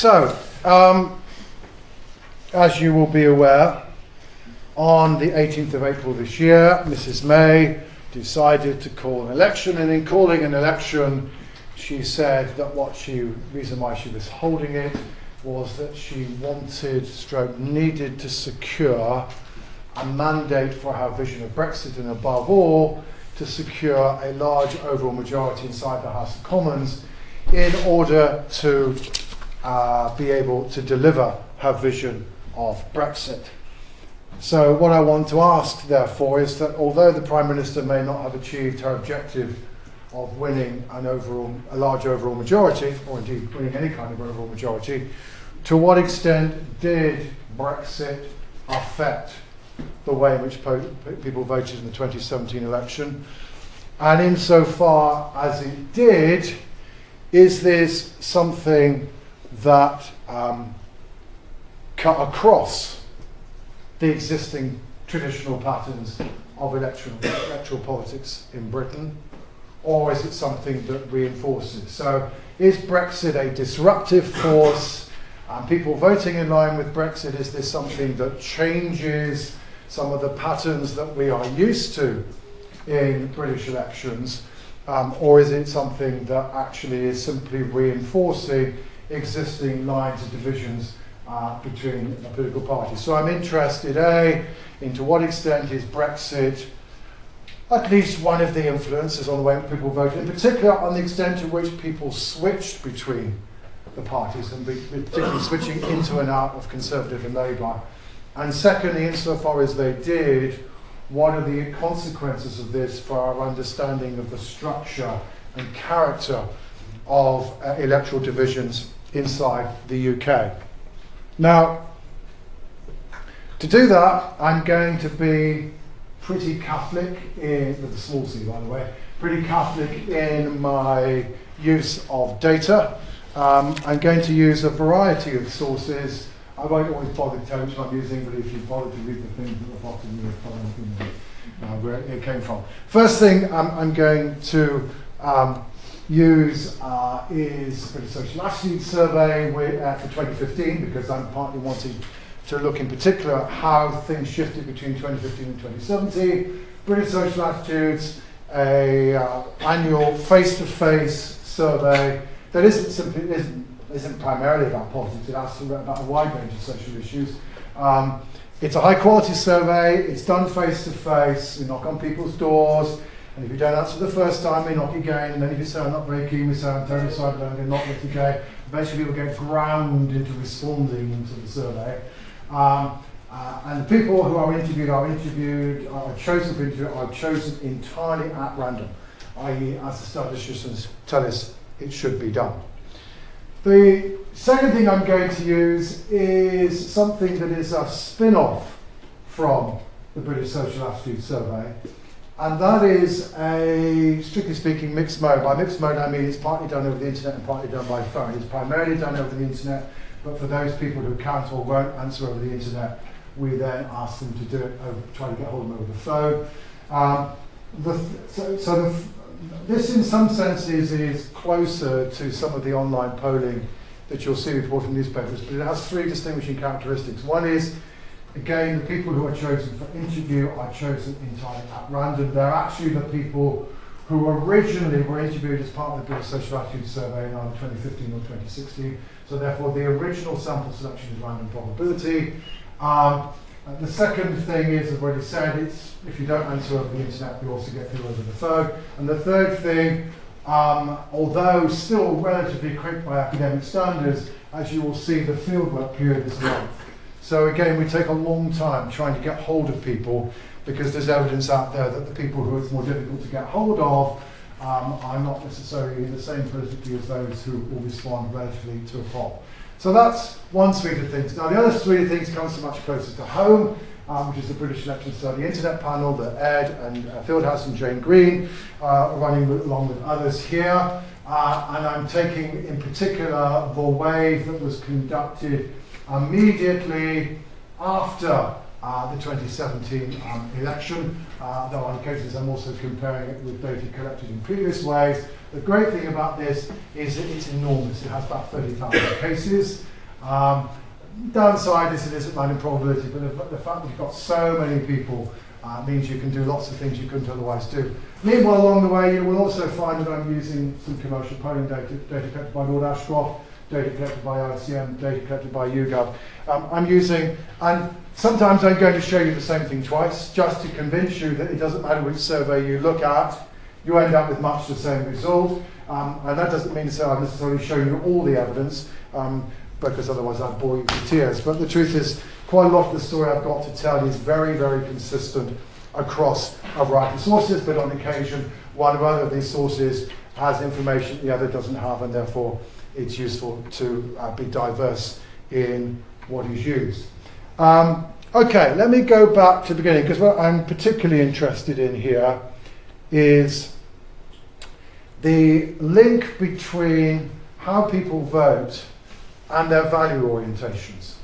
So, as you will be aware, on the 18th of April this year, Mrs. May decided to call an election, and in calling an election, she said that reason why she was holding it was that she needed to secure a mandate for her vision of Brexit, and above all, to secure a large overall majority inside the House of Commons in order to be able to deliver her vision of Brexit. So what I want to ask, therefore, is that although the Prime Minister may not have achieved her objective of winning a large overall majority, or indeed winning any kind of overall majority, to what extent did Brexit affect the way in which people voted in the 2017 election? And insofar as it did, is this something that cut across the existing traditional patterns of electoral politics in Britain, or is it something that reinforces? So is Brexit a disruptive force, and people voting in line with Brexit, is this something that changes some of the patterns that we are used to in British elections, or is it something that actually is simply reinforcing existing lines of divisions between the political parties? So I'm interested, in to what extent is Brexit at least one of the influences on the way people voted, in particular on the extent to which people switched between the parties, and particularly switching into and out of Conservative and Labour. And secondly, insofar as they did, what are the consequences of this for our understanding of the structure and character of electoral divisions inside the UK? Now, to do that, I'm going to be pretty Catholic, with a small c by the way, pretty Catholic in my use of data. I'm going to use a variety of sources. I won't always bother to tell you which one I'm using, but if you bother to read the things at the bottom, you'll find where it came from. First thing I'm going to use is the British Social Attitude Survey for 2015, because I'm partly wanting to look in particular at how things shifted between 2015 and 2017. British Social Attitudes, an annual face-to-face survey that isn't primarily about politics. It asks about a wide range of social issues. It's a high-quality survey. It's done face-to-face. We knock on people's doors, and if you don't answer the first time, we knock again. And then if you say, I'm not very keen, we say, I'm terribly sorry, but I'm going to knock it again. Eventually, people get ground into responding to the survey. And the people who are chosen entirely at random, i.e., as the statisticians tell us it should be done. The second thing I'm going to use is something that is a spin-off from the British Social Attitude Survey, and that is a, strictly speaking, mixed mode. By mixed mode, I mean it's partly done over the internet and partly done by phone. It's primarily done over the internet, but for those people who can't or won't answer over the internet, we then ask them to do it, try to get hold of them over the phone. This, in some senses, is closer to some of the online polling that you'll see reported in newspapers, but it has three distinguishing characteristics. One is, again, the people who are chosen for interview are chosen entirely at random. They're actually the people who originally were interviewed as part of the British Social Attitude Survey in either 2015 or 2016. So therefore, the original sample selection is random probability. The second thing is, I've already said, it's if you don't answer over the internet, you also get through over the phone. And the third thing, although still relatively quick by academic standards, as you will see, the fieldwork period is long. So again, we take a long time trying to get hold of people, because there's evidence out there that the people who it's more difficult to get hold of are not necessarily in the same politically as those who will respond relatively to a poll. So that's one suite of things. Now the other suite of things comes much closer to home, which is the British Election Study Internet Panel that Ed and Fieldhouse and Jane Green are running along with others here. And I'm taking in particular the wave that was conducted immediately after the 2017 election, though on occasions I'm also comparing it with data collected in previous ways. The great thing about this is that it's enormous. It has about 30,000 cases. Downside is it isn't known in probability, but the fact that you've got so many people means you can do lots of things you couldn't otherwise do. Meanwhile, along the way, you will also find that I'm using some commercial polling data collected by Lord Ashcroft, data collected by ICM, data collected by YouGov. I'm using, and sometimes I'm going to show you the same thing twice, just to convince you that it doesn't matter which survey you look at, you end up with much the same result. And that doesn't mean to say I'm necessarily showing you all the evidence, because otherwise I'd bore you to tears. But the truth is, quite a lot of the story I've got to tell is very, very consistent across a variety of sources, but on occasion, one or other of these sources has information the other doesn't have, and therefore it's useful to be diverse in what is used. Okay, let me go back to the beginning, because what I'm particularly interested in here is the link between how people vote and their value orientations.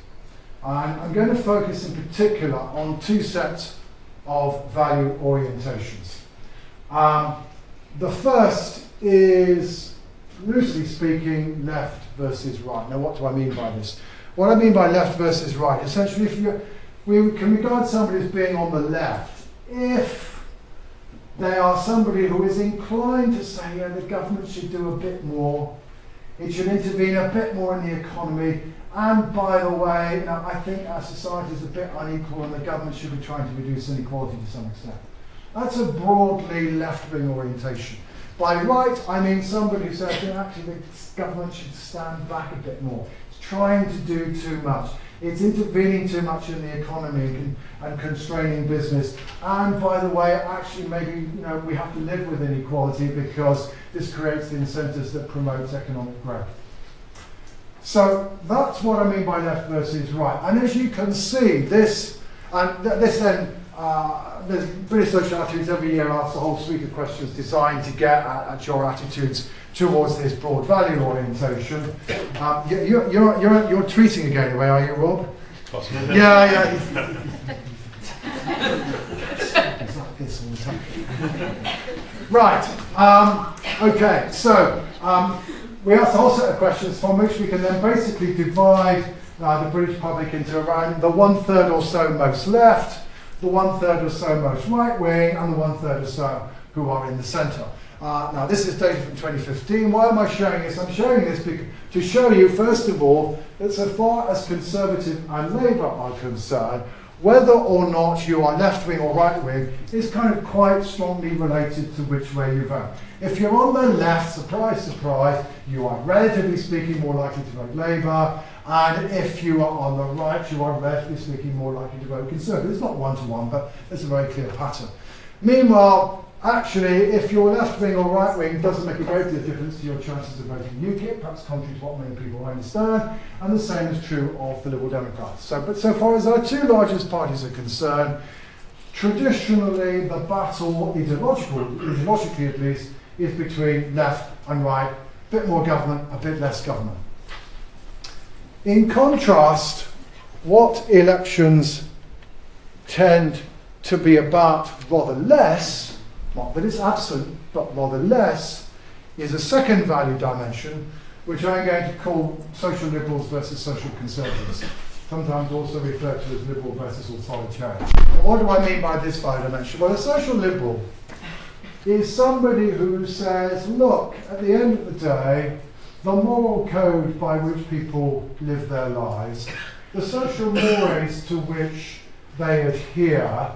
And I'm going to focus in particular on two sets of value orientations. The first is, loosely speaking, left versus right. Now, what do I mean by this? What I mean by left versus right, essentially, we can regard somebody as being on the left if they are somebody who is inclined to say, yeah, the government should do a bit more, it should intervene a bit more in the economy, and by the way, I think our society is a bit unequal and the government should be trying to reduce inequality to some extent. That's a broadly left-wing orientation. By right, I mean somebody who says, actually the government should stand back a bit more. It's trying to do too much. It's intervening too much in the economy and constraining business. And by the way, actually maybe we have to live with inequality because this creates the incentives that promotes economic growth. So that's what I mean by left versus right. And as you can see, this then, there's British Social Attitudes every year asks a whole suite of questions designed to get at your attitudes towards this broad value orientation. You're tweeting again, away, are you, Rob? Possibly. Yeah. It's like this all the time. Right. Okay. So we asked a whole set of questions from which we can then basically divide the British public into around the 1/3 or so most left, the 1/3 or so most right wing, and the 1/3 or so who are in the centre. Now this is data from 2015. Why am I showing this? I'm showing this to show you, first of all, that so far as Conservative and Labour are concerned, whether or not you are left wing or right wing is kind of quite strongly related to which way you vote. If you're on the left, surprise, surprise, you are relatively speaking more likely to vote Labour, and if you are on the right, you are relatively speaking more likely to vote Conservative. It's not one-to-one, but there's a very clear pattern. Meanwhile, actually, if you're left wing or right wing, it doesn't make a great deal of difference to your chances of voting UKIP, perhaps contrary to what many people understand, and the same is true of the Liberal Democrats. But so far as our two largest parties are concerned, traditionally the battle, ideologically at least, is between left and right, a bit more government, a bit less government. In contrast, what elections tend to be about rather less, not that it's absent, but rather less, is a second value dimension, which I'm going to call social liberals versus social conservatives, sometimes also referred to as liberal versus authoritarian. What do I mean by this value dimension? Well, a social liberal is somebody who says, look, at the end of the day, the moral code by which people live their lives, the social mores to which they adhere,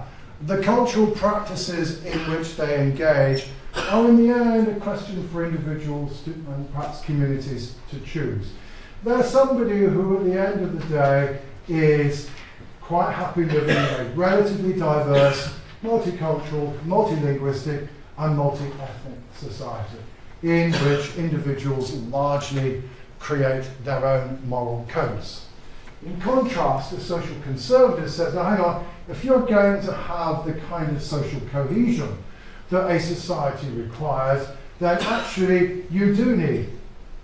the cultural practices in which they engage are in the end a question for individuals and perhaps communities to choose. They're somebody who at the end of the day is quite happy living in a relatively diverse, multicultural, multilinguistic and multi-ethnic society in which individuals largely create their own moral codes. In contrast, the social conservative says, now hang on, if you're going to have the kind of social cohesion that a society requires, then actually you do need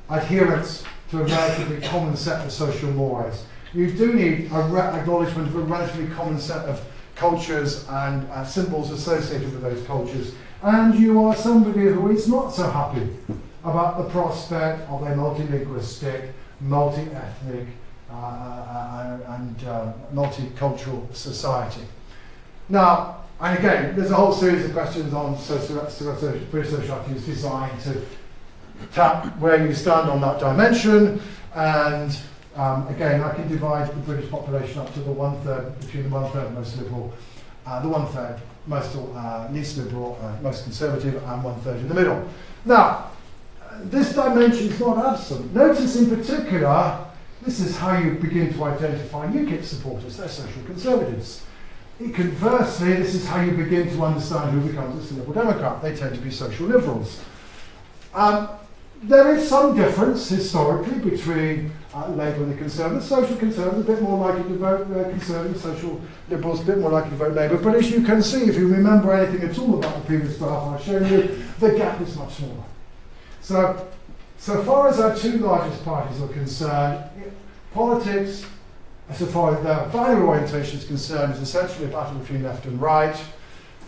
adherence to a relatively common set of social mores. You do need acknowledgement of a relatively common set of cultures and symbols associated with those cultures. And you are somebody who is not so happy about the prospect of a multilinguistic, multi-ethnic, and multicultural society. Now, and again, there's a whole series of questions on British sociality is designed to tap where you stand on that dimension, and again, I can divide the British population up to the between the one-third most liberal, the one-third most least liberal, most conservative, and one-third in the middle. Now, this dimension is not absent. Notice in particular, this is how you begin to identify UKIP supporters. They're social conservatives. Conversely, this is how you begin to understand who becomes a Liberal Democrat. They tend to be social liberals. There is some difference historically between Labour and the Conservatives. Social Conservatives are a bit more likely to vote Conservative, social Liberals a bit more likely to vote Labour. But as you can see, if you remember anything at all about the previous graph I've shown you, the gap is much smaller. So far as our two largest parties are concerned, politics, so far as their value orientation is concerned, is essentially a battle between left and right.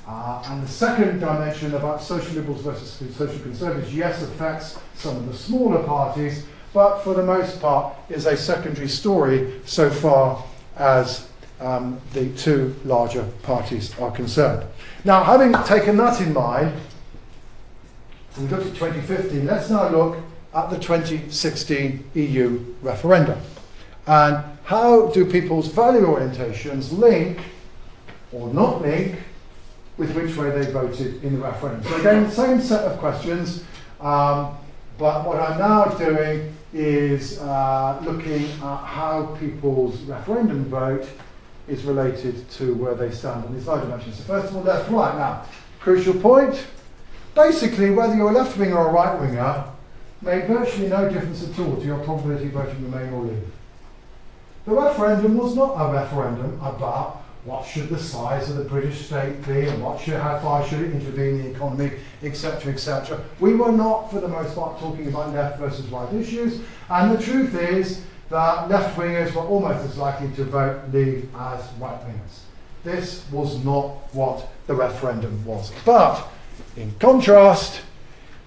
And the second dimension about social liberals versus social conservatives, yes, affects some of the smaller parties, but for the most part is a secondary story so far as the two larger parties are concerned. Now, having taken that in mind, we looked at 2015, let's now look at the 2016 EU referendum. And how do people's value orientations link or not link with which way they voted in the referendum? So again, same set of questions, but what I'm now doing is looking at how people's referendum vote is related to where they stand on these other dimensions. So first of all, left, right. Now, crucial point. Basically, whether you're a left-winger or a right-winger made virtually no difference at all to your probability of voting Remain or Leave. The referendum was not a referendum about what should the size of the British state be and how far should it intervene in the economy, etc., etc. We were not, for the most part, talking about left versus right issues, and the truth is that left-wingers were almost as likely to vote Leave as right-wingers. This was not what the referendum was. But in contrast,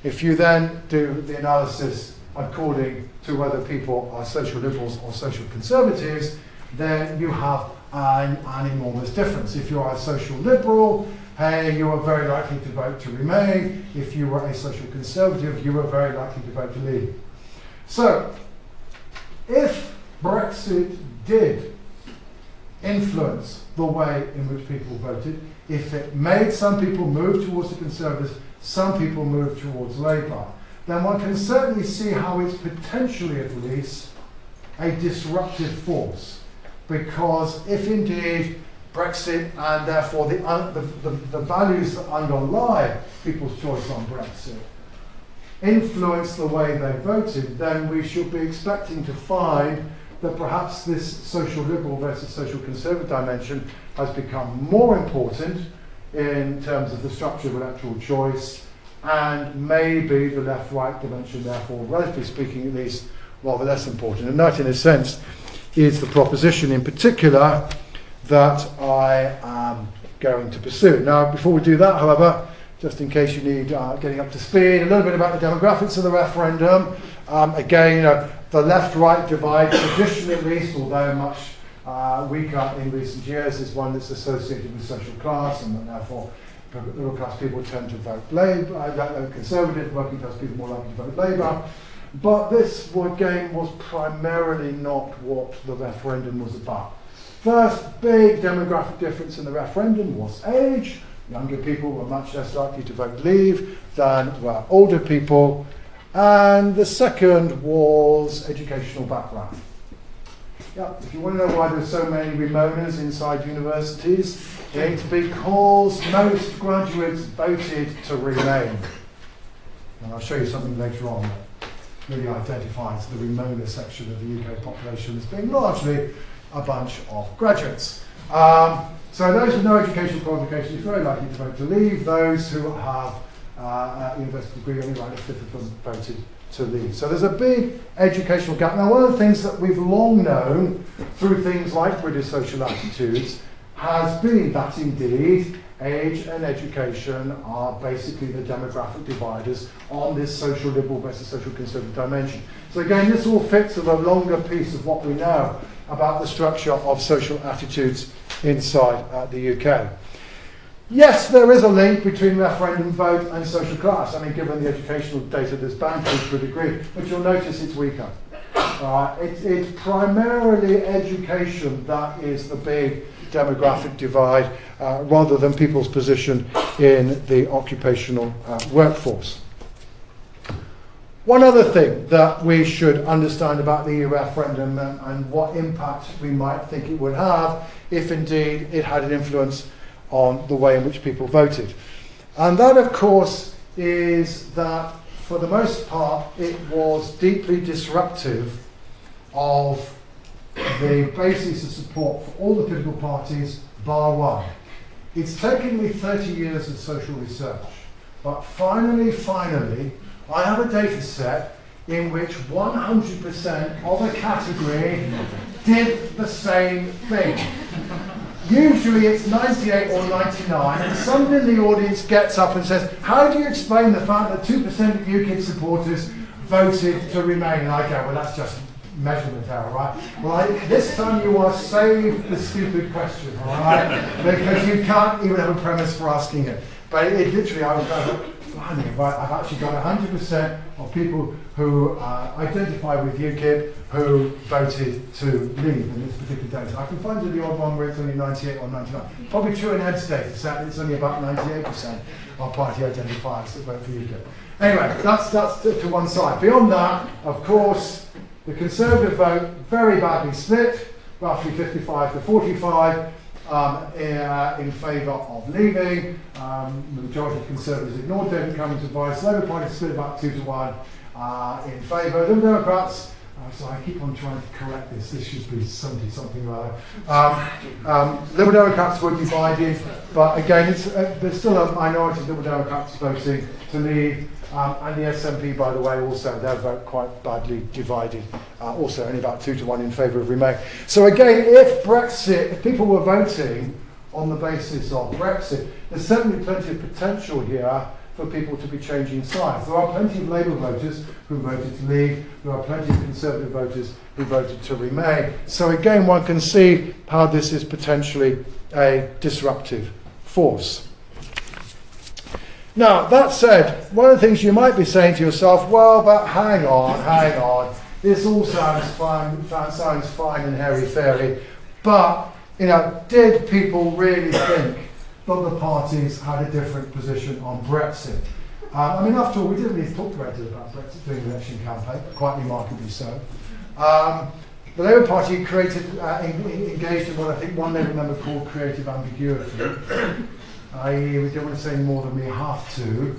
if you then do the analysis according to whether people are social liberals or social conservatives, then you have an enormous difference. If you are a social liberal, hey, you are very likely to vote to Remain. If you were a social conservative, you were very likely to vote to Leave. So, if Brexit did influence the way in which people voted, if it made some people move towards the Conservatives, some people move towards Labour, then one can certainly see how it's potentially, at least, a disruptive force. Because if indeed Brexit and therefore the values that underlie people's choice on Brexit influence the way they voted, then we should be expecting to find that perhaps this social liberal versus social conservative dimension has become more important in terms of the structure of electoral choice, and maybe the left-right dimension, therefore, relatively speaking at least, rather less important. And that, in a sense, is the proposition in particular that I am going to pursue. Now, before we do that, however, just in case you need getting up to speed, a little bit about the demographics of the referendum. Again, the left-right divide, traditionally at least, although much weaker in recent years, is one that's associated with social class, and that therefore middle class people tend to vote Labour, Conservative, working class people more likely to vote Labour. But this, again, was primarily not what the referendum was about. First big demographic difference in the referendum was age. Younger people were much less likely to vote Leave than were older people. And the second was educational background. Yeah, if you want to know why there's so many Remoaners inside universities, it's because most graduates voted to Remain. And I'll show you something later on that really identifies the Remoaner section of the UK population as being largely a bunch of graduates. So those with no educational qualifications are very likely to vote to Leave. Those who have a university degree only like a fifth of them voted to Leave. So there's a big educational gap. Now, one of the things that we've long known through things like British social attitudes has been that indeed age and education are basically the demographic dividers on this social liberal versus social conservative dimension. So again, this all fits with a longer piece of what we know about the structure of social attitudes inside the UK. Yes, there is a link between referendum vote and social class. I mean, given the educational data that's bound to a degree, but you'll notice it's weaker. It's primarily education that is the big demographic divide, rather than people's position in the occupational workforce. One other thing that we should understand about the EU referendum and what impact we might think it would have if indeed it had an influence on the way in which people voted. And that, of course, is that for the most part it was deeply disruptive of the basis of support for all the political parties bar one. It's taken me 30 years of social research, but finally, I have a data set in which 100% of a category did the same thing. Usually it's 98 or 99, and somebody in the audience gets up and says, how do you explain the fact that 2% of UKIP supporters voted to remain? And I go, well, that's just measurement error, right? Well, this time you are saved the stupid question, all right? Because you can't even have a premise for asking it. But it literally, I was going, right, I've actually got 100% of people who identify with UKIP who voted to leave in this particular data. I can find you the odd one where it's only 98 or 99. Probably true in Ed's data set, it's only about 98% of party identifiers that vote for UKIP. Anyway, that's to one side. Beyond that, of course, the Conservative vote very badly split, roughly 55 to 45 in favour of leaving. The majority of Conservatives ignored David Cameron's advice. Labour Party split about 2 to 1 in favour. Liberal Democrats, so I keep on trying to correct this. This should be 70 something rather. Liberal Democrats were divided, but again, there's still a minority of Liberal Democrats voting to leave. And the SNP, by the way, also their vote quite badly divided. Also only about 2 to 1 in favour of Remain. So again, if people were voting on the basis of Brexit, there's certainly plenty of potential here for people to be changing sides. There are plenty of Labour voters who voted to leave. There are plenty of Conservative voters who voted to remain. So again, one can see how this is potentially a disruptive force. Now, that said, one of the things you might be saying to yourself, well, but hang on, this all sounds fine and hairy-fairy, but, you know, did people really think that the parties had a different position on Brexit? I mean, after all, we didn't really talk about Brexit during the election campaign, quite remarkably so. The Labour Party engaged in what I think one Labour member called creative ambiguity, i.e. we don't want to say more than we have to,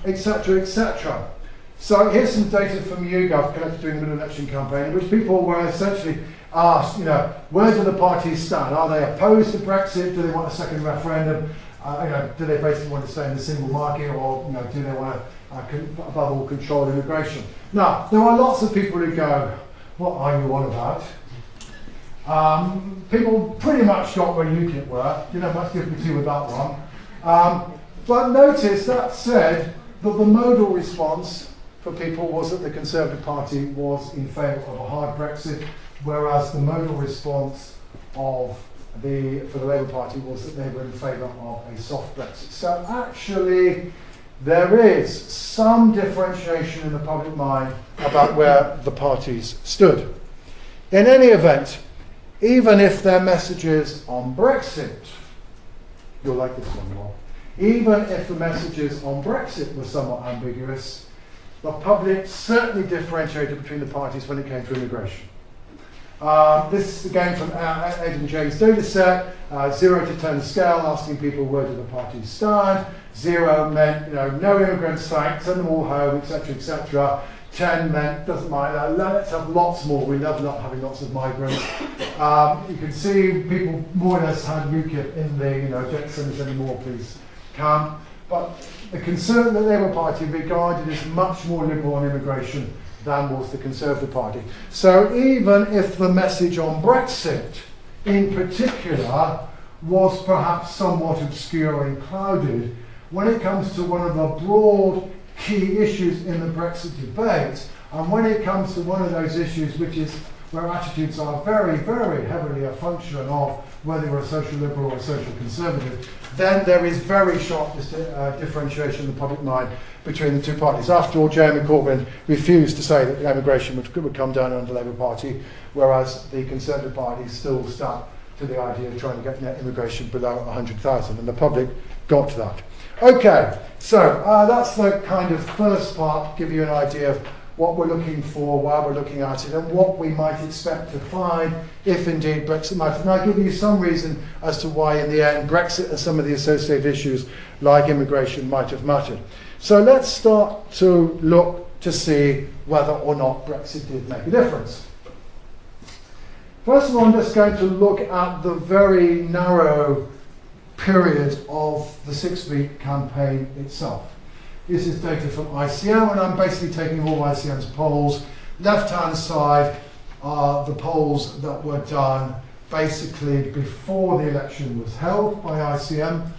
etc., etc. So here's some data from YouGov collected during the mid-election campaign, in which people were essentially asked, you know, where do the parties stand? Are they opposed to Brexit? Do they want a second referendum? You know, do they basically want to stay in the single market, or you know, do they want to, above all, control immigration? Now, there are lots of people who go, what are you on about? People pretty much got where UKIP were, didn't have much difficulty with that one. But notice, that said, that the modal response for people was that the Conservative Party was in favour of a hard Brexit, whereas the modal response for the Labour Party was that they were in favour of a soft Brexit. So actually, there is some differentiation in the public mind about where the parties stood. In any event, even if their messages on Brexit, you'll like this one more, even if the messages on Brexit were somewhat ambiguous, the public certainly differentiated between the parties when it came to immigration. This is again from Ed and Jane's data set, 0 to 10 scale, asking people where do the parties stand. 0 meant, you know, no immigrants, send them all home, etc., etc. 10 meant, doesn't mind, let's have lots more, we love not having lots of migrants. You can see people more or less had UKIP in the, you know, don't send us any more, please, camp. But the Labour Party regarded as much more liberal on immigration than was the Conservative Party. So even if the message on Brexit, in particular, was perhaps somewhat obscure and clouded when it comes to one of the broad key issues in the Brexit debate, and when it comes to one of those issues which is where attitudes are very, very heavily a function of whether you're a social liberal or a social conservative, then there is very sharp differentiation in the public mind between the two parties. After all, Jeremy Corbyn refused to say that immigration would come down under the Labour Party, whereas the Conservative Party still stuck to the idea of trying to get net immigration below 100,000, and the public got to that. Okay, so that's the kind of first part, give you an idea of what we're looking for, why we're looking at it, and what we might expect to find if indeed Brexit matters. And I'll give you some reason as to why in the end Brexit and some of the associated issues like immigration might have mattered. So let's start to look to see whether or not Brexit did make a difference. First of all, I'm just going to look at the very narrow period of the 6-week campaign itself. This is data from ICM, and I'm basically taking all ICM's polls. Left-hand side are the polls that were done basically before the election was held by ICM.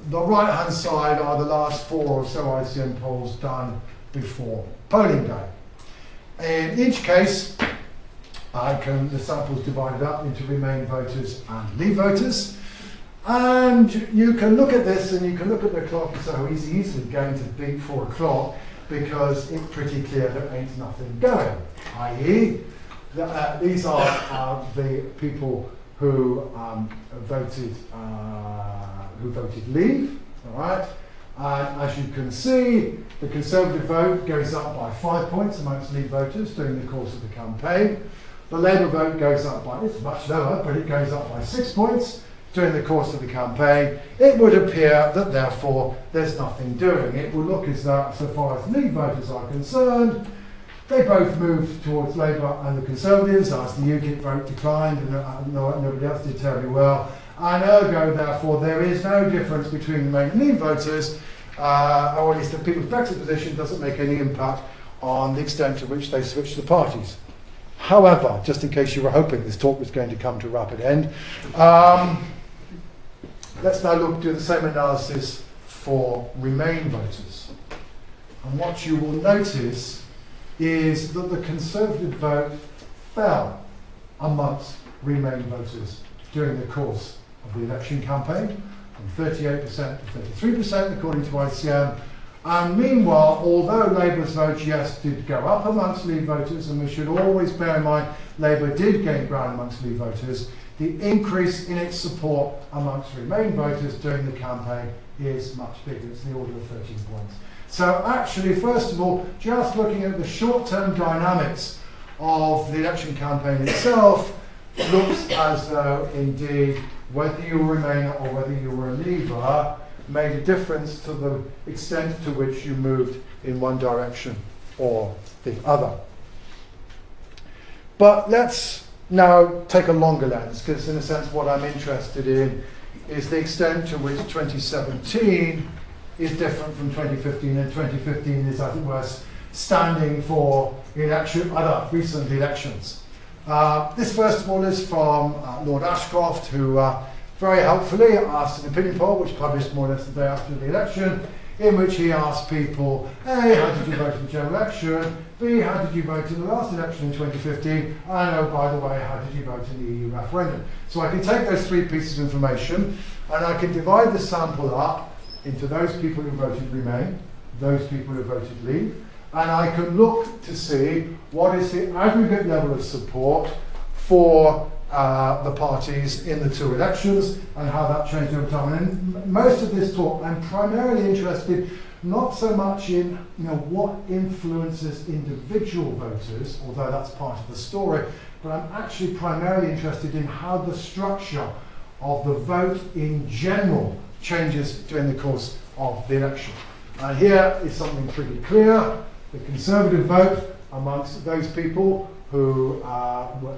The right-hand side are the last 4 or so ICM polls done before polling day. In each case, the sample's divided up into Remain voters and Leave voters. And you can look at this and you can look at the clock and say, oh, he's easily going to beat 4 o'clock because it's pretty clear there ain't nothing going. I.e., these are the people who voted Leave, all right? And as you can see, the Conservative vote goes up by 5 points amongst Leave voters during the course of the campaign. The Labour vote goes up by, it's much lower, but it goes up by 6 points during the course of the campaign. It would appear that therefore there's nothing doing. It would look as though, so far as Leave voters are concerned, they both moved towards Labour and the Conservatives, as the UKIP vote declined and nobody else did terribly well. And ergo, therefore, there is no difference between Remain and Leave voters, or at least the People's Brexit position doesn't make any impact on the extent to which they switch the parties. However, just in case you were hoping this talk was going to come to a rapid end, let's now do the same analysis for Remain voters. And what you will notice is that the Conservative vote fell amongst Remain voters during the course of the election campaign, from 38% to 33% according to ICM. And meanwhile, although Labour's vote, yes, did go up amongst Leave voters, and we should always bear in mind Labour did gain ground amongst Leave voters, the increase in its support amongst Remain voters during the campaign is much bigger. It's in the order of 13 points. So actually, first of all, just looking at the short-term dynamics of the election campaign itself, looks as though indeed whether you were a Remainer or whether you were a Leaver made a difference to the extent to which you moved in one direction or the other. But let's now take a longer lens, because in a sense what I'm interested in is the extent to which 2017 is different from 2015, and 2015 is, as it were, standing for other recent elections. This, first of all, is from Lord Ashcroft, who very helpfully asked an opinion poll, which published more or less the day after the election, in which he asked people, A, how did you vote in the general election? B, how did you vote in the last election in 2015? And oh, by the way, how did you vote in the EU referendum? So I can take those 3 pieces of information and I can divide the sample up into those people who voted Remain, those people who voted Leave, and I can look to see what is the aggregate level of support for the parties in the 2 elections and how that changed over time. And in most of this talk, I'm primarily interested not so much in what influences individual voters, although that's part of the story, but I'm actually primarily interested in how the structure of the vote in general changes during the course of the election. And here is something pretty clear. The Conservative vote amongst those people who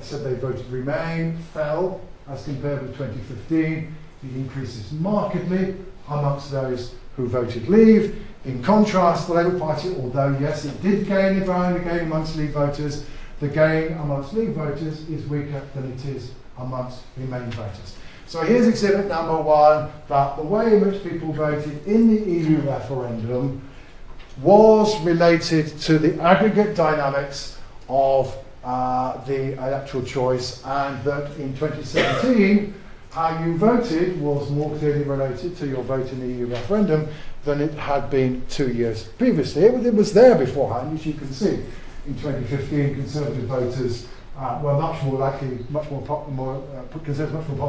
said they voted Remain fell as compared with 2015. It increases markedly amongst those who voted Leave. In contrast, the Labour Party, although yes, it did gain ground again amongst Leave voters, the gain amongst Leave voters is weaker than it is amongst Remain voters. So here's exhibit number 1, that the way in which people voted in the EU referendum was related to the aggregate dynamics of the electoral choice, and that in 2017 how you voted was more clearly related to your vote in the EU referendum than it had been 2 years previously. It was there beforehand, as you can see. In 2015, Conservative voters were much more likely, Conservative much more popular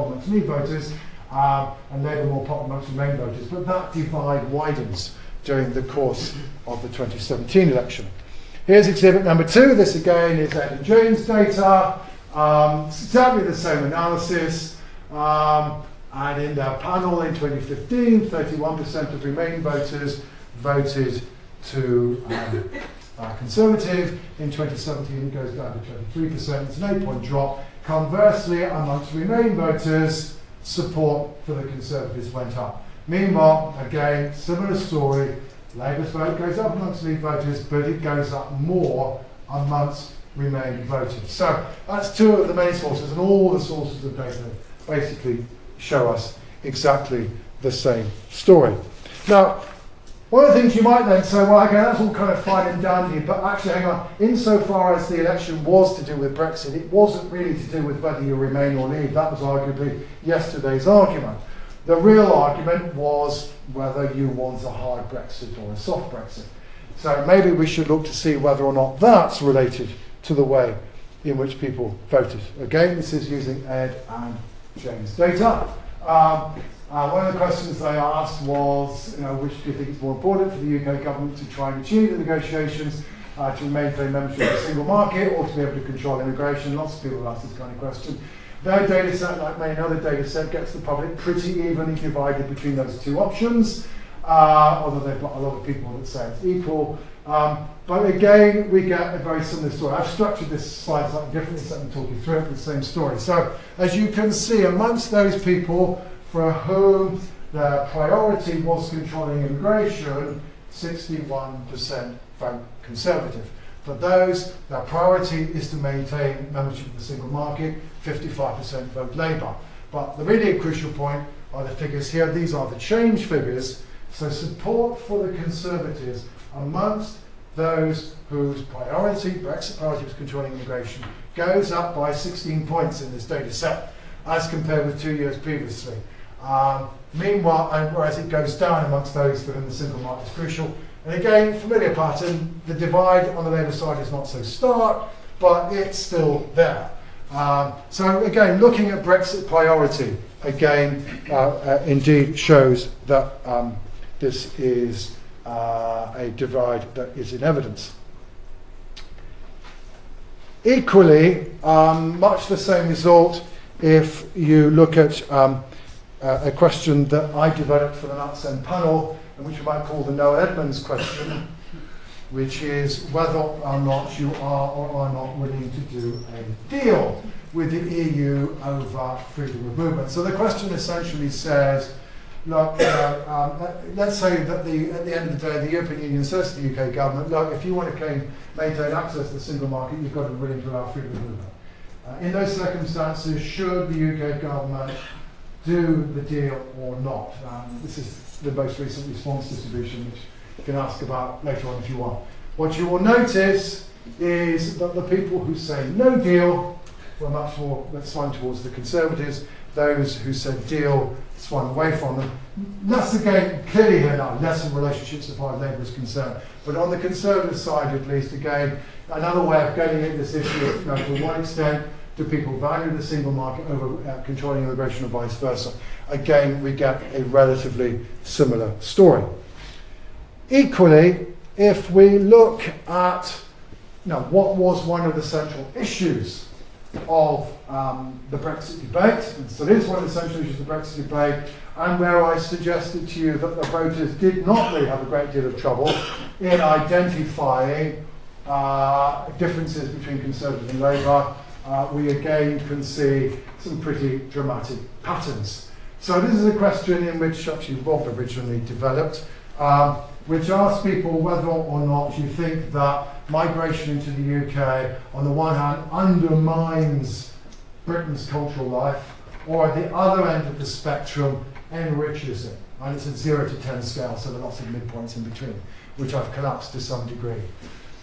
amongst Leave voters, and Labour more popular amongst Remain voters. But that divide widens during the course of the 2017 election. Here's exhibit number 2. This again is Ed and Jane's data. Exactly the same analysis. And in their panel in 2015, 31% of Remain voters voted to Conservative. In 2017, it goes down to 23%. It's an 8-point drop. Conversely, amongst Remain voters, support for the Conservatives went up. Meanwhile, again, similar story. Labour's vote goes up amongst Leave voters, but it goes up more amongst Remain voters. So that's 2 of the many sources, and all the sources of data basically show us exactly the same story. Now, one of the things you might then say, well, okay, that's all kind of fine and dandy, but actually, hang on, insofar as the election was to do with Brexit, it wasn't really to do with whether you Remain or Leave. That was arguably yesterday's argument. The real argument was whether you want a hard Brexit or a soft Brexit. So maybe we should look to see whether or not that's related to the way in which people voted. Again, this is using Ed and Jane's data. One of the questions they asked was, which do you think is more important for the UK government to try and achieve the negotiations to maintain membership of the single market, or to be able to control immigration? Lots of people have asked this kind of question. Their data set, like many other data set, gets the public pretty evenly divided between those 2 options, although they've got a lot of people that say it's equal. But again, we get a very similar story. I've structured this slide slightly differently, so I can talk you through it, the same story. So, as you can see, amongst those people for whom their priority was controlling immigration, 61% vote Conservative. For those, their priority is to maintain membership of the single market, 55% vote Labour. But the really crucial point are the figures here. These are the change figures. So support for the Conservatives amongst those whose priority, Brexit priority, was controlling immigration, goes up by 16 points in this data set, as compared with 2 years previously. Meanwhile, whereas it goes down amongst those for whom the single market is crucial. And again, familiar pattern, the divide on the Labour side is not so stark, but it's still there. So again, looking at Brexit priority, again, indeed shows that this is a divide that is in evidence. Equally, much the same result if you look at a question that I developed for the Nuts End panel, and which we might call the Noah Edmonds question, which is whether or not you are or are not willing to do a deal with the EU over freedom of movement. So the question essentially says, look, let's say that at the end of the day, the European Union says to the UK government, look, if you want to maintain access to the single market, you've got to be willing to allow freedom of movement. In those circumstances, should the UK government do the deal or not? This is the most recent response distribution, which you can ask about later on if you want. What you will notice is that the people who say no deal were much more swung towards the Conservatives. Those who said deal swung away from them. That's again clearly here now, less in relationships as far as Labour is concerned. But on the Conservative side, at least, again, another way of getting at this issue of, to what extent do people value the single market over controlling immigration or vice versa? Again, we get a relatively similar story. Equally, if we look at what was one of the central issues of the Brexit debate, and so this is one of the central issues of the Brexit debate, and where I suggested to you that the voters did not really have a great deal of trouble in identifying differences between Conservative and Labour, we again can see some pretty dramatic patterns. So this is a question in which actually Rob originally developed, which asks people whether or not you think that migration into the UK, on the one hand, undermines Britain's cultural life, or at the other end of the spectrum, enriches it. And it's a 0 to 10 scale, so there are lots of midpoints in between, which I've collapsed to some degree.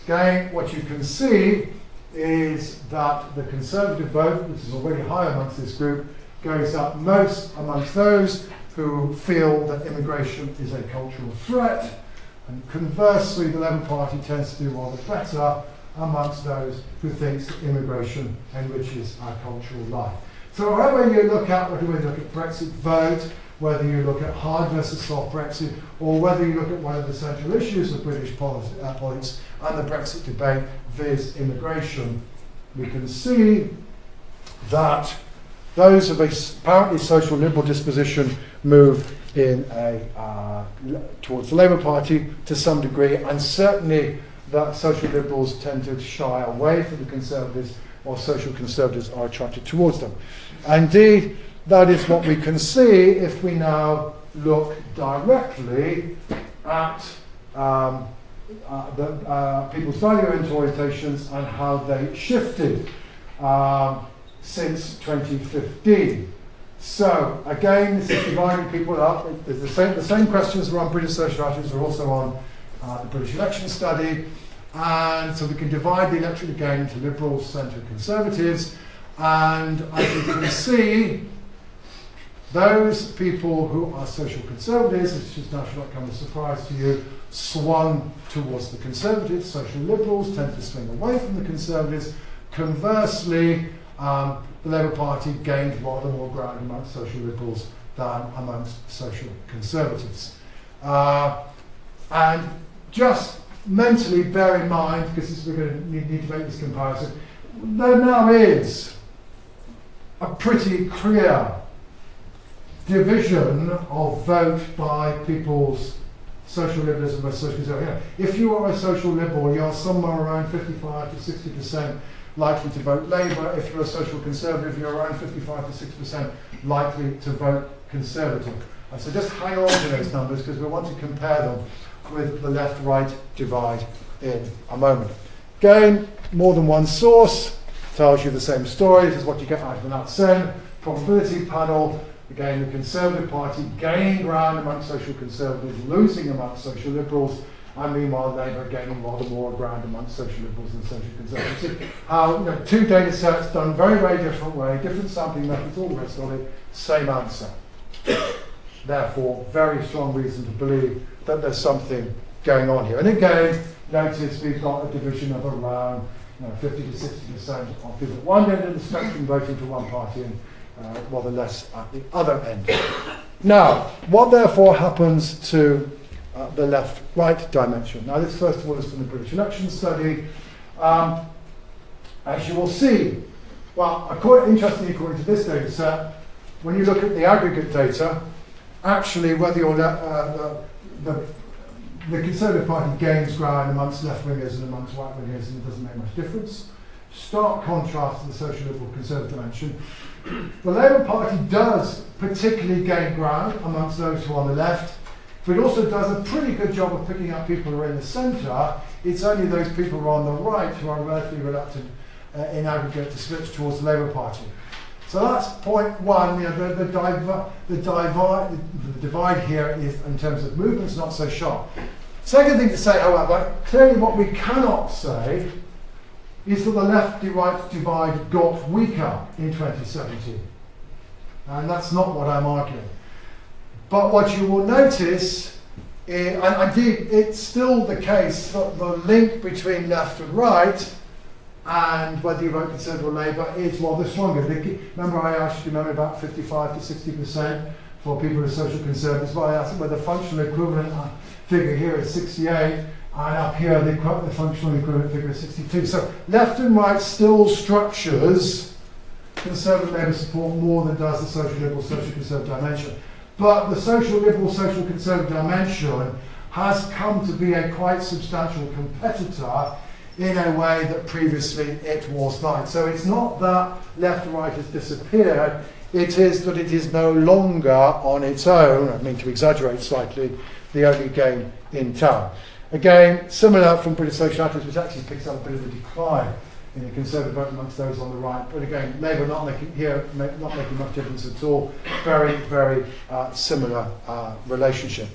Again, what you can see is that the Conservative vote, which is already high amongst this group, goes up most amongst those who feel that immigration is a cultural threat, and conversely, the Labour Party tends to do rather better amongst those who think that immigration enriches our cultural life. So however you look at, whether you look at Brexit vote, whether you look at hard versus soft Brexit, or whether you look at one of the central issues of British politics and the Brexit debate, viz. Immigration, we can see that those of a apparently social liberal disposition move in towards the Labour Party to some degree, and certainly that social liberals tend to shy away from the Conservatives, while social conservatives are attracted towards them. Indeed, that is what we can see if we now look directly at people's value orientations and how they shifted since 2015. So again, this is dividing people up. The same questions were on British social attitudes are also on the British election study. And so we can divide the electorate again into liberals, centre, conservatives. And as you can see, those people who are social conservatives, which now should not come as a surprise to you, swung towards the conservatives. Social liberals tend to swing away from the conservatives. Conversely, the Labour Party gained rather more ground amongst social liberals than amongst social conservatives. And just mentally bear in mind, because we're going to need to make this comparison, there now is a pretty clear division of vote by people's social liberalism versus social conservatism. If you are a social liberal, you're somewhere around 55 to 60% likely to vote Labour. If you're a social conservative, you're around 55 to 6% likely to vote Conservative. And so just hang on to those numbers, because we want to compare them with the left-right divide in a moment. Again, more than one source tells you the same story. This is what you get out of an outsend probability panel. Again, the Conservative Party gaining ground amongst social conservatives, losing amongst social liberals, and meanwhile Labour gaining rather more ground amongst social liberals than social conservatives. How two data sets done very, very different way, different sampling methods, all the rest of it, same answer. Therefore, very strong reason to believe that there's something going on here. And again, notice we've got a division of around 50 to 60% of people at one end of the spectrum voting for one party, and rather less at the other end. Now, what therefore happens to the left-right dimension? Now, this first of all is from the British election study. As you will see, well, interestingly, according to this data set, when you look at the aggregate data, actually, whether you're the Conservative Party gains ground amongst left-wingers and amongst right-wingers, and it doesn't make much difference. Stark contrast to the social liberal conservative dimension. The Labour Party does particularly gain ground amongst those who are on the left, but it also does a pretty good job of picking up people who are in the centre. It's only those people who are on the right who are relatively reluctant in aggregate to switch towards the Labour Party. So that's point one. The divide here is, in terms of movements, not so sharp. Second thing to say, however, clearly what we cannot say is that the left-right divide got weaker in 2017. And that's not what I'm arguing. But what you will notice, and indeed it's still the case, that the link between left and right and whether you vote Conservative or Labour is rather stronger. Remember I asked you, about 55 to 60% for people who are social conservatives. Well, I asked whether the functional equivalent figure here is 68, and up here the functional equivalent figure is 62. So left and right still structures Conservative Labour support more than does the social liberal, social conservative dimension. But the social liberal, social conservative dimension has come to be a quite substantial competitor in a way that previously it was not. So it's not that left and right has disappeared, it is that it is no longer on its own, I mean to exaggerate slightly, the only game in town. Again, similar from British social attitudes, which actually picks up a bit of a decline in the Conservative vote amongst those on the right. But again, Labour not making much difference at all. Very, very similar relationship.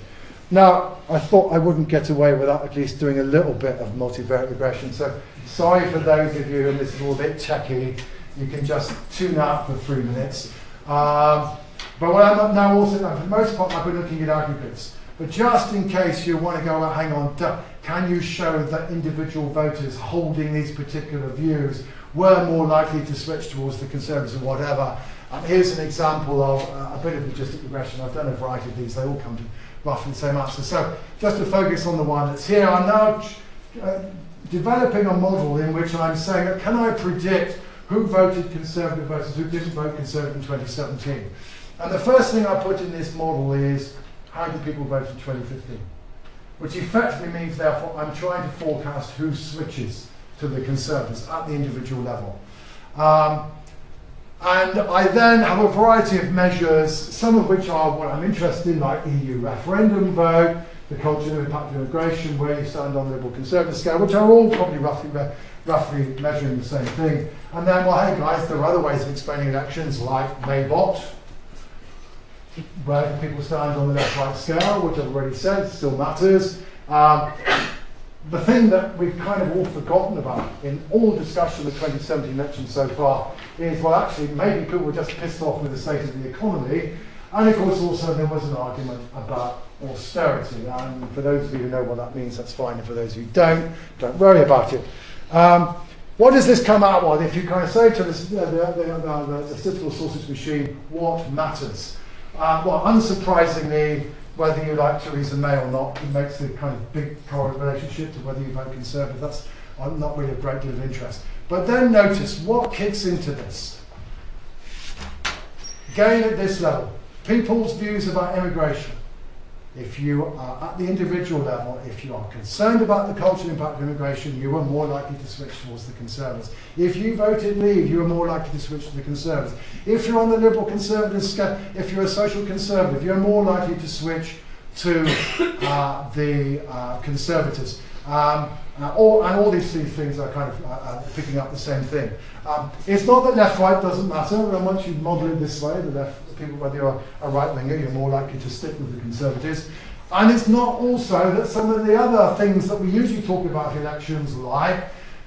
Now, I thought I wouldn't get away without at least doing a little bit of multivariate regression. So sorry for those of you, and this is all a bit techy, you can just tune out for 3 minutes. But what I'm now also, for the most part, I've been looking at aggregates. But just in case you want to go, well, hang on, can you show that individual voters holding these particular views were more likely to switch towards the Conservatives or whatever? Here's an example of a bit of logistic regression. I've done a variety of these. They all come to roughly the same answer. So just to focus on the one that's here, I'm now developing a model in which I'm saying, can I predict who voted Conservative versus who didn't vote Conservative in 2017? And the first thing I put in this model is, how do people vote in 2015? Which effectively means, therefore, I'm trying to forecast who switches to the Conservatives at the individual level. And I then have a variety of measures, some of which are what I'm interested in, like EU referendum vote, the culture of impact of immigration, where you stand on the Liberal Conservative scale, which are all probably roughly measuring the same thing. And then, well, hey guys, there are other ways of explaining elections, like Maybot, where people stand on the left-right scale, which I've already said still matters. The thing that we've kind of all forgotten about in all discussion of the 2017 election so far is, well, actually, maybe people were just pissed off with the state of the economy. And of course, also, there was an argument about austerity. And for those of you who know what that means, that's fine. And for those of you who don't worry about it. What does this come out with? If you kind of say to the statistical sausage machine, what matters? Well, unsurprisingly, whether you like Theresa May or not, it makes the kind of big relationship to whether you vote Conservative. That's not really a great deal of interest. But then notice what kicks into this. Again, at this level, people's views about immigration. If you are at the individual level, if you are concerned about the cultural impact of immigration, you are more likely to switch towards the Conservatives. If you voted Leave, you are more likely to switch to the Conservatives. If you're on the Liberal Conservative scale, if you're a social Conservative, you're more likely to switch to the Conservatives. And all these three things are kind of picking up the same thing. It's not that left-right doesn't matter, and once you model it this way, the left people, whether you're a right-winger, you're more likely to stick with the Conservatives. And it's not also that some of the other things that we usually talk about in elections, like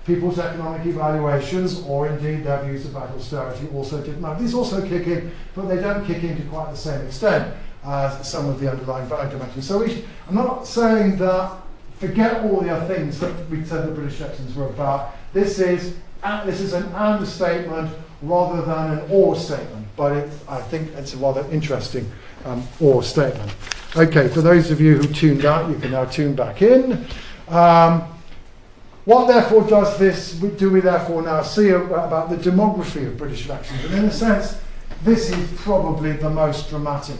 people's economic evaluations, or indeed their views about austerity, also didn't matter. These also kick in, but they don't kick in to quite the same extent as some of the underlying value dimensions. So I'm not saying that forget all the other things that we said the British elections were about. This is an and statement rather than an or statement, but I think it's a rather interesting or statement. Okay, for those of you who tuned out, you can now tune back in. What therefore do we therefore now see about the demography of British elections? And in a sense, this is probably the most dramatic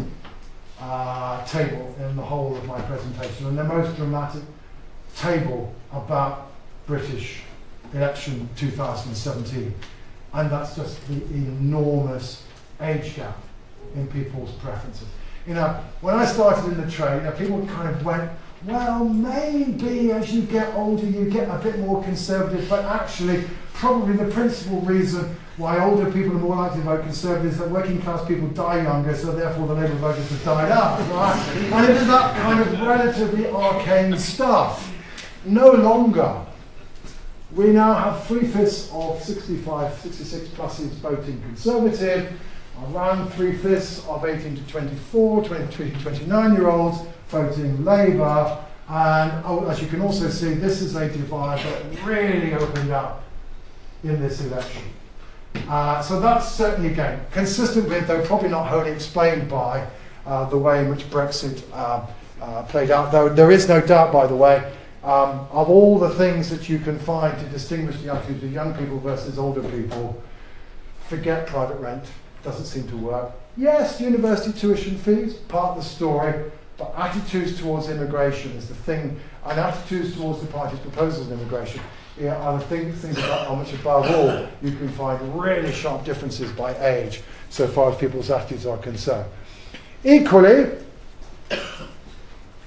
table in the whole of my presentation, and the most dramatic table about British election 2017. And that's just the enormous age gap in people's preferences. You know, when I started in the trade, people kind of went, well, maybe as you get older you get a bit more conservative, but actually probably the principal reason why older people are more likely to vote Conservative is that working class people die younger, so therefore the Labour voters have died out, right? And it is that kind of relatively arcane stuff. No longer. We now have 3/5 of 65, 66 pluses voting Conservative, around 3/5 of 18 to 24, 23 to 29-year-olds voting Labour, and as you can also see, this is a divide that really opened up in this election. So that's certainly, again, consistent with, though probably not wholly explained by, the way in which Brexit played out, though there is no doubt, by the way, of all the things that you can find to distinguish the attitudes of young people versus older people, forget private rent, doesn't seem to work. Yes, university tuition fees, part of the story, but attitudes towards immigration is the thing, and attitudes towards the party's proposals of immigration are the things about how much above all you can find really sharp differences by age so far as people's attitudes are concerned. Equally,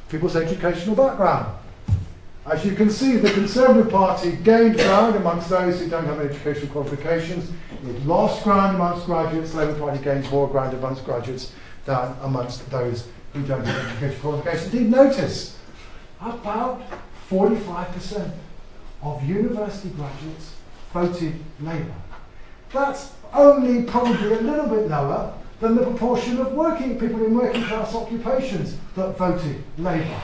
people's educational background. As you can see, the Conservative Party gained ground amongst those who don't have educational qualifications. It lost ground amongst graduates. The Labour Party gains more ground amongst graduates than amongst those who don't have educational qualifications. Indeed, notice, about 45% of university graduates voted Labour. That's only probably a little bit lower than the proportion of people in working class occupations that voted Labour.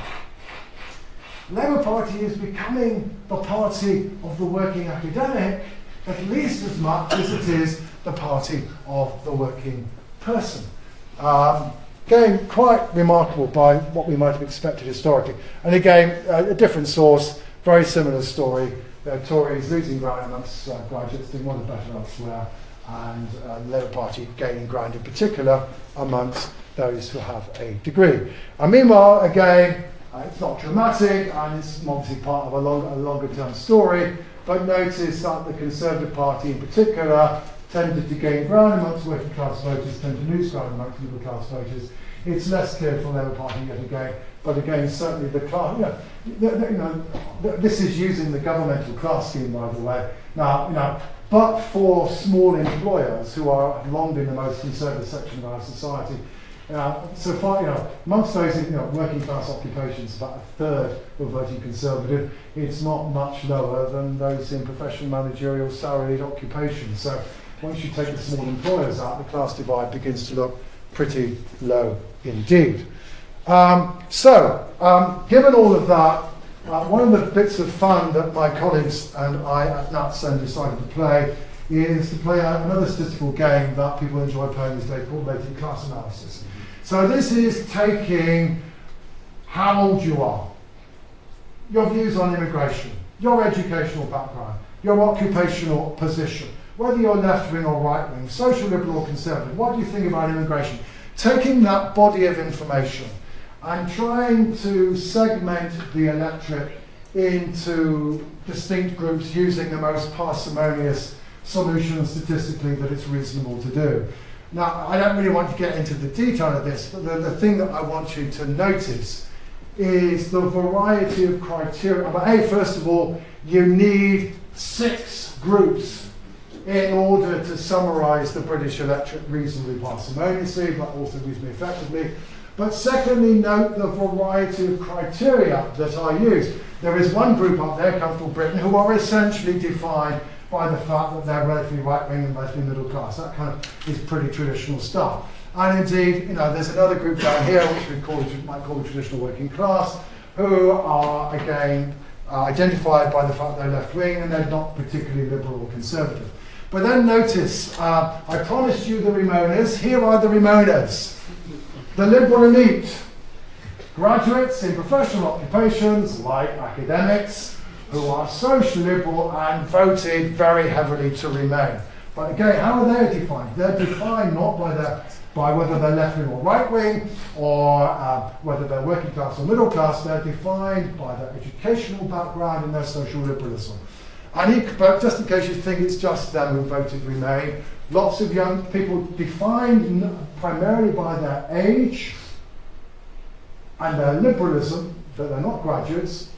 Labour Party is becoming the party of the working academic at least as much as it is the party of the working person. Again, quite remarkable by what we might have expected historically. And again, a different source, very similar story. Tories losing ground amongst graduates, doing one better elsewhere, and the Labour Party gaining ground in particular amongst those who have a degree. And meanwhile, again, it's not dramatic, and it's obviously part of a longer term story, but notice that the Conservative Party in particular tended to gain ground amongst working class voters, tended to lose ground amongst middle class voters. It's less clear for the Labour Party yet again, but again, certainly the class, this is using the governmental class scheme, by the way. Now, but for small employers who have long been the most conservative section of our society, so far, amongst those working class occupations, about a third were voting Conservative. It's not much lower than those in professional, managerial, salaried occupations. So once you take the small employers out, the class divide begins to look pretty low indeed. Given all of that, one of the bits of fun that my colleagues and I at NatSen decided to play is to play another statistical game that people enjoy playing these days called latent class analysis. So this is taking how old you are, your views on immigration, your educational background, your occupational position, whether you're left-wing or right-wing, social liberal or conservative, what do you think about immigration? Taking that body of information and trying to segment the electorate into distinct groups using the most parsimonious solution statistically that it's reasonable to do. Now, I don't really want to get into the detail of this, but the thing that I want you to notice is the variety of criteria. But first of all, you need 6 groups in order to summarise the British electorate reasonably parsimoniously, but also reasonably effectively. But secondly, note the variety of criteria that are used. There is one group up there, Comfortable Britain, who are essentially defined by the fact that they're relatively right-wing and relatively middle class. That kind of is pretty traditional stuff. And indeed, there's another group down here, which we might call the traditional working class, who are, again, identified by the fact they're left-wing and they're not particularly liberal or conservative. But then notice, I promised you the Remoaners. Here are the Remoaners. The liberal elite. Graduates in professional occupations, like academics, who are social liberal and voted very heavily to remain. But again, how are they defined? They're defined not by whether they're left-wing or right-wing, or whether they're working class or middle class. They're defined by their educational background and their social liberalism. But just in case you think it's just them who voted remain, lots of young people defined primarily by their age and their liberalism, that they're not graduates,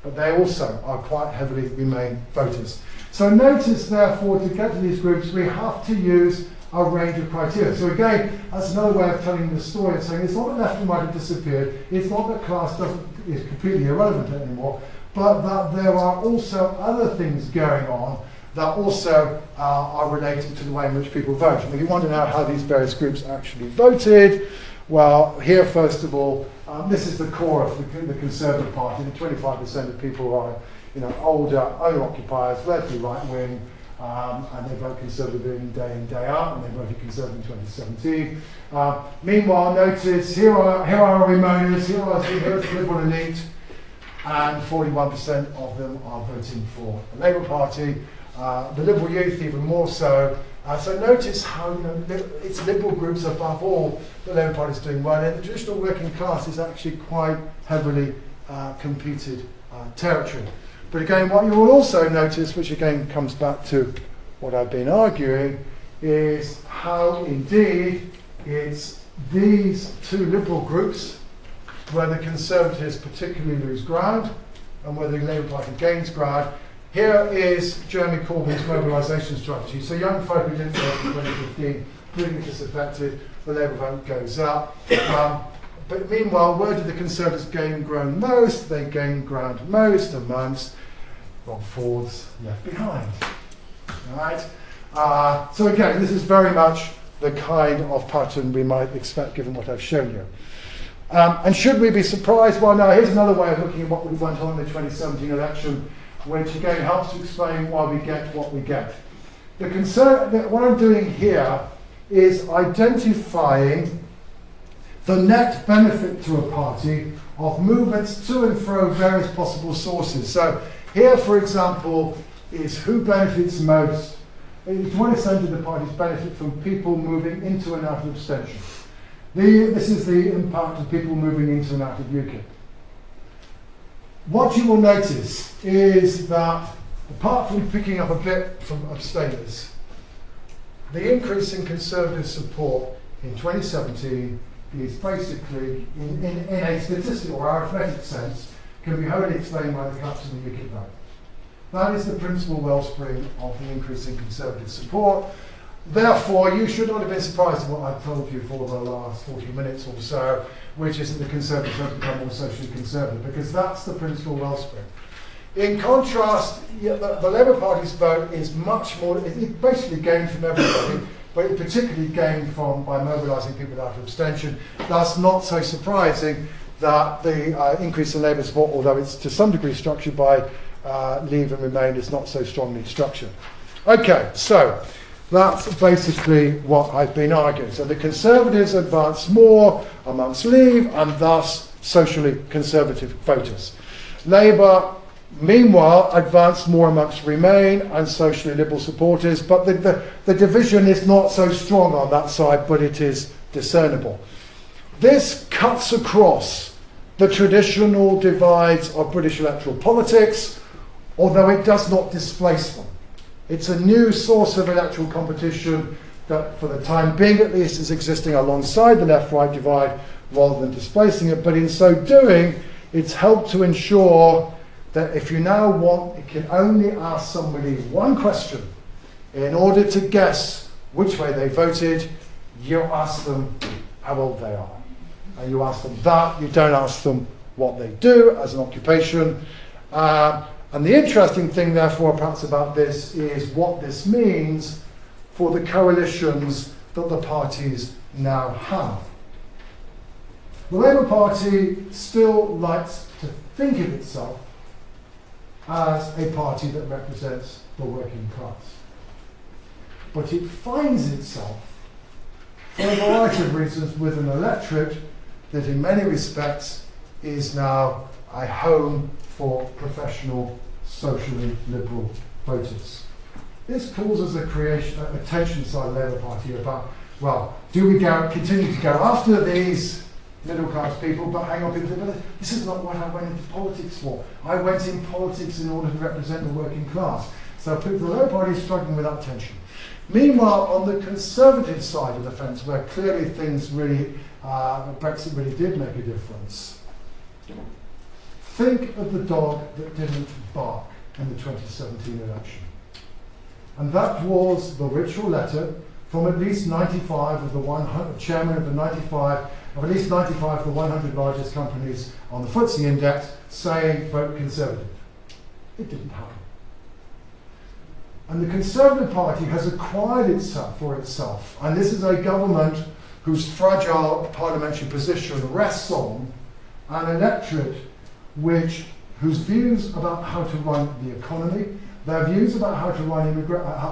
but they also are quite heavily Remain voters. So notice, therefore, to get to these groups, we have to use a range of criteria. So again, that's another way of telling the story and saying it's not that left and right have disappeared, it's not that class is completely irrelevant anymore, but that there are also other things going on that also are related to the way in which people vote. And if you want to know how these various groups actually voted, well, here, first of all, this is the core of the Conservative Party. The 25% of people are, older, owner-occupiers, relatively right-wing, and they vote Conservative in, day out, and they voted Conservative in 2017. Meanwhile, notice here are our Remoaners, here's the Liberal elite, and 41% of them are voting for the Labour Party. The Liberal youth even more so. So notice how it's Liberal groups above all the Labour Party is doing well, and the traditional working class is actually quite heavily competed territory. But again, what you will also notice, which again comes back to what I've been arguing, is how indeed it's these two Liberal groups where the Conservatives particularly lose ground, and where the Labour Party gains ground. Here is Jeremy Corbyn's mobilisation strategy. So young folk who didn't vote in 2015, politically disaffected, the Labour vote goes up. But meanwhile, where did the Conservatives gain ground most? They gained ground most amongst Rob Ford's left behind. All right? So again, this is very much the kind of pattern we might expect given what I've shown you. And should we be surprised? Well, no, here's another way of looking at what went on in the 2017 election, which again helps to explain why we get what we get. What I'm doing here is identifying the net benefit to a party of movements to and fro various possible sources. So here, for example, is who benefits most. To what extent do the parties benefit from people moving into and out of abstention? This is the impact of people moving into and out of UKIP. What you will notice is that, apart from picking up a bit from abstainers, the increase in Conservative support in 2017 is basically, in a statistical or arithmetic sense, can be wholly explained by the collapse of the UKIP vote. That is the principal wellspring of the increase in Conservative support. Therefore, you should not have been surprised at what I've told you for the last 40 minutes or so, which is that the Conservatives have become more socially conservative, because that's the principal wellspring. In contrast, the Labour Party's vote is much more, it basically gained from everybody, but it particularly gained by mobilising people out of abstention. Thus, not so surprising that the increase in Labour support, although it's to some degree structured by Leave and Remain, is not so strongly structured. Okay, so that's basically what I've been arguing. So the Conservatives advance more amongst Leave and thus socially conservative voters. Labour, meanwhile, advanced more amongst Remain and socially liberal supporters, but the division is not so strong on that side, but it is discernible. This cuts across the traditional divides of British electoral politics, although it does not displace them. It's a new source of electoral competition that, for the time being at least, is existing alongside the left-right divide rather than displacing it. But in so doing, it's helped to ensure that if you now want, you can only ask somebody one question in order to guess which way they voted. You ask them how old they are. And you ask them that. You don't ask them what they do as an occupation. And the interesting thing, therefore, perhaps about this is what this means for the coalitions that the parties now have. The Labour Party still likes to think of itself as a party that represents the working class. But it finds itself, for a variety of reasons, with an electorate that in many respects is now a home for professional, socially liberal voters. This causes a tension inside the Labour Party about, well, do we continue to go after these middle class people, but hang on, people, this is not what I went into politics for. I went in politics in order to represent the working class. So the Labour Party is struggling with that tension. Meanwhile, on the Conservative side of the fence, where clearly things really, Brexit really did make a difference, think of the dog that didn't bark in the 2017 election. And that was the ritual letter from at least 95 of the 100, chairman of the 95, of at least 95 of the 100 largest companies on the FTSE index saying vote Conservative. It didn't happen. And the Conservative Party has acquired itself for itself, and this is a government whose fragile parliamentary position rests on an electorate whose views about how to run the economy, their views about how to run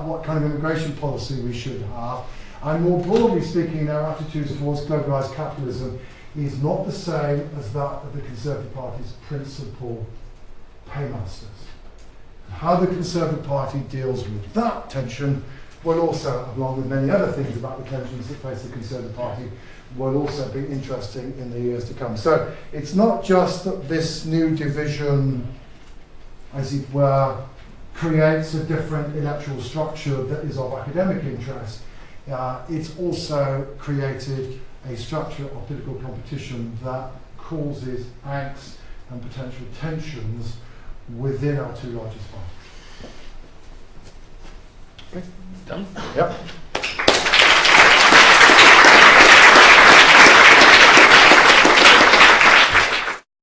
what kind of immigration policy we should have, and more broadly speaking, their attitudes towards globalised capitalism is not the same as that of the Conservative Party's principal paymasters. How the Conservative Party deals with that tension will also, along with many other things about the tensions that face the Conservative Party, will also be interesting in the years to come. So it's not just that this new division, as it were, creates a different electoral structure that is of academic interest. It's also created a structure of political competition that causes angst and potential tensions within our two largest parties. Done? Yep.